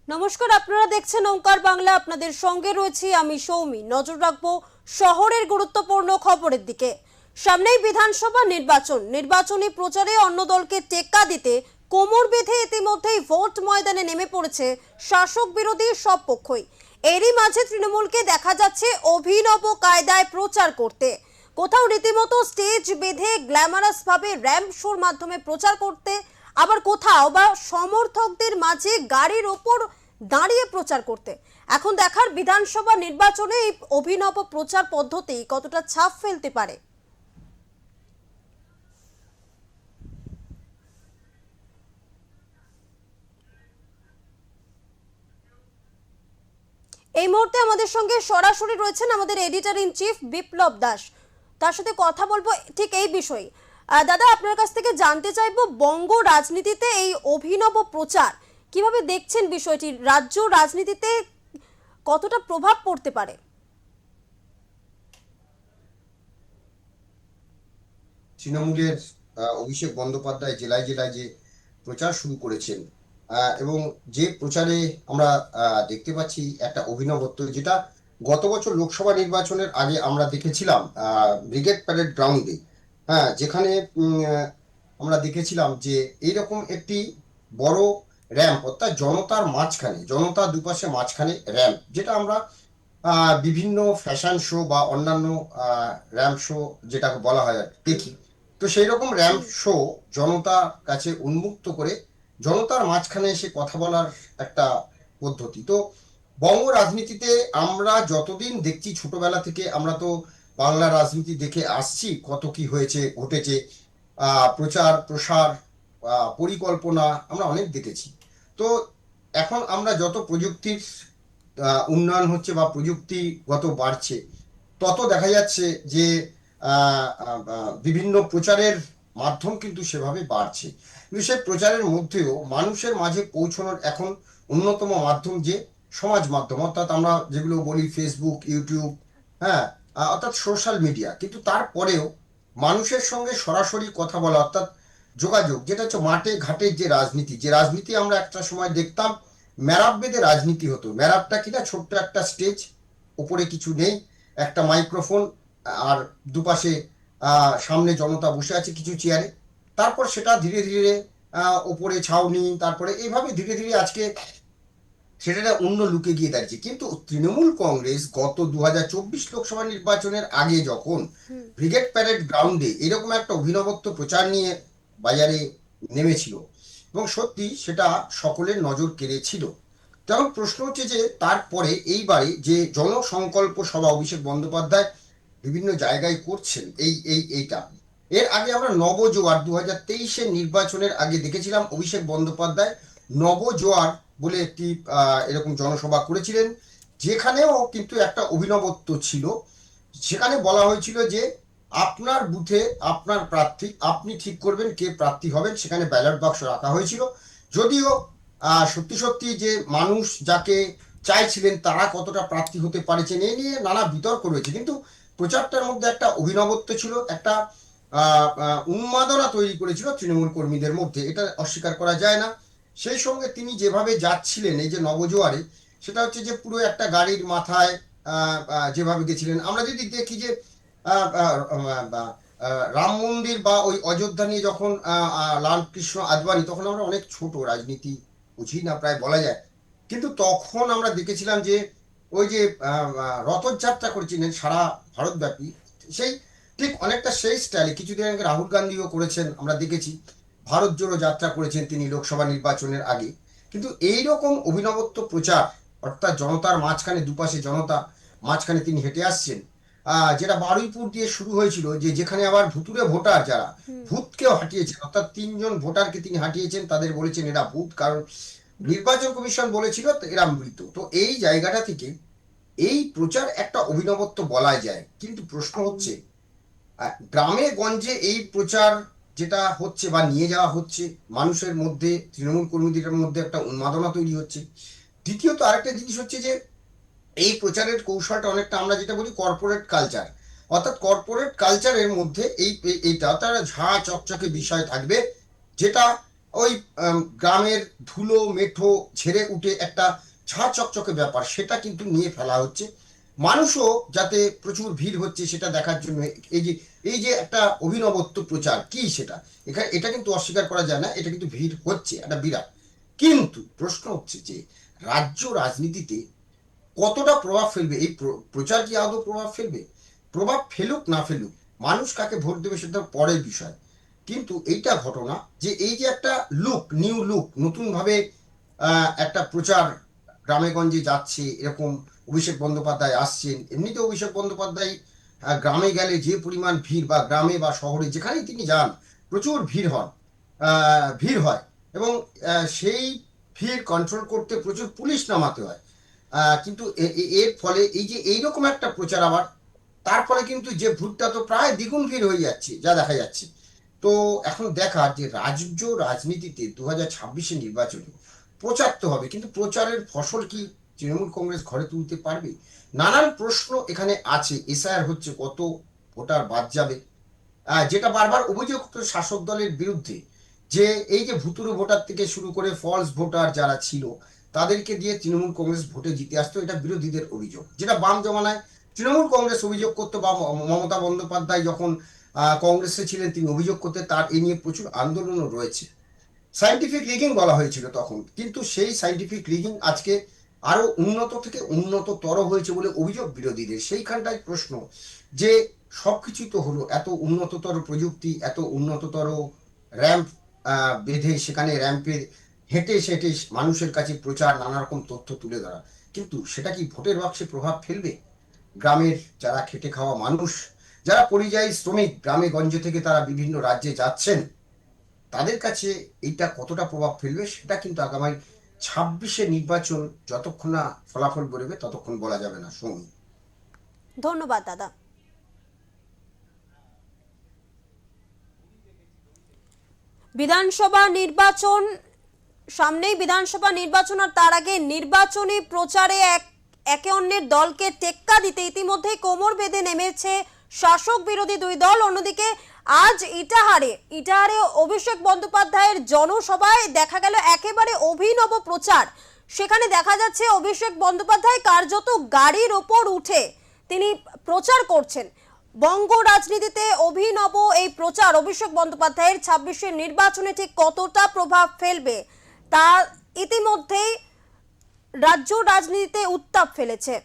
নমস্কার, আপনারা দেখছেন ওঙ্কার বাংলা। আপনাদের সঙ্গে রয়েছি আমি সৌমি। নজর রাখবো শহরের গুরুত্বপূর্ণ খবরের দিকে। সামনেই বিধানসভা নির্বাচনী প্রচারে অন্য দলকে টেক্কা দিতে কোমর বেঁধে ইতিমধ্যেই ভোট ময়দানে নেমে পড়েছে শাসক বিরোধী সব পক্ষই। এরই মাঝে তৃণমূলকে দেখা যাচ্ছে অভিনব কায়দায় প্রচার করতে, কোথাও রীতিমতো স্টেজ বেঁধে গ্ল্যামারাস ভাবে র্যাম্প শোর মাধ্যমে প্রচার করতে, আবার কোথাও বা সমর্থকদের মাঝে গাড়ির ওপর দাঁড়িয়ে প্রচার করতে। এখন দেখার বিধানসভা নির্বাচনে এই অভিনব প্রচার পদ্ধতি কতটা ছাপ ফেলতে পারে। এই মুহূর্তে আমাদের সঙ্গে সরাসরি রয়েছেন আমাদের এডিটর ইন চিফ বিপ্লব দাস। তার সাথে কথা বলবো ঠিক এই বিষয়ে। দাদা, আপনার কাছ থেকে জানতে চাইবো, বঙ্গ রাজনীতিতে এই অভিনব প্রচার কিভাবে দেখছেন বিষয়টি, রাজ্য রাজনীতিতে কতটা প্রভাব পড়তে পারে? তৃণমূলের অভিষেক বন্দ্যোপাধ্যায় জেলায় জেলায় যে প্রচার শুরু করেছেন, এবং যে প্রচারে আমরা দেখতে পাচ্ছি একটা অভিনবত্ব, যেটা গত বছর লোকসভা নির্বাচনের আগে আমরা দেখেছিলাম ব্রিগেড প্যারেড গ্রাউন্ডে। হ্যাঁ, যেখানে আমরা দেখেছিলাম যে এইরকম একটি বড় র্যাম্প, অর্থাৎ জনতার মাঝখানে, জনতা দুপাশে মাঝখানে র্যাম্প, যেটা আমরা বিভিন্ন ফ্যাশন শো বা অন্যান্য র্যাম্প শো যেটাকে বলা হয় দেখি। তো সেই রকম র্যাম্প শো জনতার কাছে উন্মুক্ত করে জনতার মাঝখানে এসে কথা বলার একটা পদ্ধতি। তো বঙ্গ রাজনীতিতে আমরা যতদিন দেখছি, ছোটবেলা থেকে আমরা তো বাংলা রাজনীতি দেখে আসছি, কত কি হয়েছে ঘটেছে, প্রচার প্রসার, পরিকল্পনা আমরা অনেক দেখেছি। তো এখন আমরা যত প্রযুক্তির উন্নয়ন হচ্ছে বা প্রযুক্তিগত বাড়ছে, তত দেখা যাচ্ছে যে বিভিন্ন প্রচারের মাধ্যম কিন্তু সেভাবে বাড়ছে। কিন্তু সেই প্রচারের মধ্যেও মানুষের মাঝে পৌঁছানোর এখন অন্যতম মাধ্যম যে সমাজ মাধ্যম, অর্থাৎ আমরা যেগুলো বলি ফেসবুক, ইউটিউব, হ্যাঁ, অর্থাৎ সোশ্যাল মিডিয়া। কিন্তু তারপরেও মানুষের সঙ্গে সরাসরি কথা বলা, অর্থাৎ যোগাযোগ, যেটা হচ্ছে মাঠে ঘাটের যে রাজনীতি, যে রাজনীতি আমরা একটা সময় দেখতাম ম্যারাপ বেঁধে রাজনীতি হতো। ম্যারাপটা কিনা ছোট্ট একটা স্টেজ, উপরে কিছু নেই, একটা মাইক্রোফোন, আর দুপাশে সামনে জনতা বসে আছে কিছু চেয়ারে। তারপর সেটা ধীরে ধীরে ওপরে ছাউনি, তারপরে এইভাবে ধীরে ধীরে আজকে সেটা অন্য লুকে গিয়ে দাঁড়িয়েছে। কিন্তু তৃণমূল কংগ্রেস গত 2024 লোকসভা নির্বাচনের আগে যখন ব্রিগেড প্যারেড গ্রাউন্ডে এরকম একটা অভিনবত্ব প্রচার নিয়ে বাজারে নেমেছিল, এবং সত্যি সেটা সকলের নজর কেড়েছিল। তখন প্রশ্ন হচ্ছে যে তারপরে এইবারে যে জনসংকল্প সভা অভিষেক বন্দ্যোপাধ্যায় বিভিন্ন জায়গায় করছেন, এইটা এর আগে আমরা নবজোয়ার 2023-এর নির্বাচনের আগে দেখেছিলাম অভিষেক বন্দ্যোপাধ্যায় নবজোয়ার বলে একটি এরকম জনসভা করেছিলেন, যেখানেও কিন্তু একটা অভিনবত্ব ছিল। সেখানে বলা হয়েছিল যে আপনার বুথে আপনার প্রার্থী, আপনি ঠিক করবেন কে প্রার্থী হবেন। সেখানে ব্যালট বাক্স রাখা হয়েছিল। যদিও সত্যি সত্যি যে মানুষ যাকে চাইছিলেন তারা কতটা প্রার্থী হতে পারেছেন এ নিয়ে নানা বিতর্ক রয়েছে, কিন্তু প্রচারটার মধ্যে একটা অভিনবত্ব ছিল, একটা উন্মাদনা তৈরি করেছিল তৃণমূল কর্মীদের মধ্যে, এটা অস্বীকার করা যায় না। সেই সঙ্গে তিনি যেভাবে যাচ্ছিলেন এই যে নবজোয়ারে, সেটা হচ্ছে যে পুরো একটা গাড়ির মাথায় যেভাবে গেছিলেন। আমরা যদি দেখি যে রাম মন্দির বা ওই অযোধ্যা নিয়ে যখন লালকৃষ্ণ আদবানি, তখন আমরা অনেক ছোট, রাজনীতি বুঝি না প্রায় বলা যায়, কিন্তু তখন আমরা দেখেছিলাম যে ওই যে রথযাত্রা করেছিলেন সারা ভারতব্যাপী, সেই ঠিক অনেকটা সেই স্টাইলে কিছুদিন আগে রাহুল গান্ধীও করেছেন, আমরা দেখেছি ভারত জোড়ো যাত্রা করেছেন তিনি লোকসভা নির্বাচনের আগে। কিন্তু এইরকম অভিনবত্ব প্রচার, অর্থাৎ জনতার মাঝখানে, দুপাশে জনতা, মাঝখানে তিনি হেঁটে আসছেন, যেটা বারুইপুর দিয়ে শুরু হয়েছিল, যে যেখানে আবার ভুতুরে ভোটার যারা, ভূতকেও হাঁটিয়েছেন, অর্থাৎ 3জন ভোটারকে তিনি হাঁটিয়েছেন, তাদের বলেছেন এরা ভূত, কারণ নির্বাচন কমিশন বলেছিল এরা মৃত। তো এই জায়গাটা থেকে এই প্রচার একটা অভিনবত্ব বলা যায়। কিন্তু প্রশ্ন হচ্ছে গ্রামে গঞ্জে এই প্রচার যেটা হচ্ছে বা নিয়ে যাওয়া হচ্ছে, মানুষের মধ্যে, তৃণমূল কর্মীদের মধ্যে একটা উন্মাদনা তৈরি হচ্ছে। দ্বিতীয়ত আরেকটা জিনিস হচ্ছে যে এই প্রচারের কৌশলটা অনেকটা আমরা যেটা বলি কর্পোরেট কালচার, অর্থাৎ কর্পোরেট কালচারের মধ্যে এইটা তার ঝাঁ চকচকে বিষয় থাকবে, যেটা ওই গ্রামের ধুলো মেঠো ঝেড়ে উঠে একটা ঝাঁ চকচকে ব্যাপার, সেটা কিন্তু নিয়ে ফেলা হচ্ছে। মানুষও যাতে প্রচুর ভিড় হচ্ছে সেটা দেখার জন্য এই যে একটা অভিনবত্ব প্রচার কি সেটা, এখানে এটা কিন্তু অস্বীকার করা যায় না, এটা কিন্তু ভিড় হচ্ছে একটা বিরাট। কিন্তু প্রশ্ন হচ্ছে যে রাজ্য রাজনীতিতে কতটা প্রভাব ফেলবে এই প্রচার, কি আদৌ প্রভাব ফেলবে? প্রভাব ফেলুক না ফেলুক, মানুষ কাকে ভোট দেবে সেটা পরের বিষয়। কিন্তু এইটা ঘটনা যে এই যে একটা লুক, নিউ লুক, নতুন ভাবে একটা প্রচার গ্রামে গঞ্জে যাচ্ছে, এরকম অভিষেক বন্দ্যোপাধ্যায় আসছেন। এমনিতে অভিষেক বন্দ্যোপাধ্যায় গ্রামে গেলে যে পরিমাণ ভিড়, বা গ্রামে বা শহরে যেখানেই তিনি যান প্রচুর ভিড় হন, ভিড় হয়, এবং সেই ভিড় কন্ট্রোল করতে প্রচুর পুলিশ নামাতে হয়। কিন্তু এর ফলে এই যে এইরকম একটা প্রচার আবার, তার ফলে কিন্তু যে ভোটটা তো প্রায় দ্বিগুণ ভিড় হয়ে যাচ্ছে যা দেখা যাচ্ছে। তো এখন দেখার যে রাজ্য রাজনীতিতে 2026 নির্বাচনে প্রচার তো হবে, কিন্তু প্রচারের ফসল কি তৃণমূল কংগ্রেস ঘরে তুলতে পারবে? নানান প্রশ্ন এখানে আছে। এসআইআর হচ্ছে, কত ভোটার বাদ যাবে, যেটা বারবার অভিযোগ তো শাসক দলের বিরুদ্ধে, যে এই যে ভুতুড়ে ভোটার থেকে শুরু করে ফলস ভোটার যারা ছিল তাদেরকে দিয়ে তৃণমূল কংগ্রেস ভোটে জিতে আসতো, এটা বিরোধীদের অভিযোগ। যেটা বাম জমানায় তৃণমূল কংগ্রেস অভিযোগ করতো, বা মমতা বন্দ্যোপাধ্যায় যখন কংগ্রেসে ছিলেন তিনি অভিযোগ করতে, তার এ নিয়ে প্রচুর আন্দোলনও রয়েছে। সাইন্টিফিক রিগিং বলা হয়েছিল তখন, কিন্তু সেই সাইন্টিফিক রিগিং আজকে আরো উন্নত থেকে উন্নততর হয়েছে বলে অভিযোগ বিরোধীদের। সেইখানটায় প্রশ্ন যে সবকিছুই তো হলো, এত উন্নততর প্রযুক্তি, এত উন্নততর র্যাম্প বেঁধে সেখানে র্যাম্পে হেঁটে সেটে মানুষের কাছে প্রচার, নানা রকম তথ্য তুলে ধরা, কিন্তু সেটা কি ভোটের বাক্সে প্রভাব ফেলবে? গ্রামের যারা খেটে খাওয়া মানুষ, যারা পরিযায়ী শ্রমিক গ্রামে গঞ্জে থেকে তারা বিভিন্ন রাজ্যে যাচ্ছেন, তাদের কাছে এইটা কতটা প্রভাব ফেলবে সেটা কিন্তু আগামী 26 নির্বাচন যতক্ষণ না ফলাফল বেরোবে ততক্ষণ বলা যাবে না। সৌমি, ধন্যবাদ দাদা। বিধানসভা নির্বাচন সামনেই, বিধানসভা নির্বাচন, আর তার আগে নির্বাচনী প্রচারে একে অন্যের দলকে টেক্কা দিতে ইতিমধ্যেই কোমর বেঁধে নেমেছে শাসক বিরোধী দুই দল। অন্যদিকে আজ ইটাহারে অভিষেক বন্দ্যোপাধ্যায়ের জনসভায় দেখা গেল একেবারে অভিনব প্রচার। সেখানে দেখা যাচ্ছে অভিষেক বন্দ্যোপাধ্যায় কার্যত গাড়ির ওপর উঠে তিনি প্রচার করছেন। বঙ্গ রাজনীতিতে অভিনব এই প্রচার অভিষেক বন্দ্যোপাধ্যায়ের 26 নির্বাচনে ঠিক কতটা প্রভাব ফেলবে তা ইতিমধ্যেই রাজ্য রাজনীতিতে উত্তাপ ফেলেছে।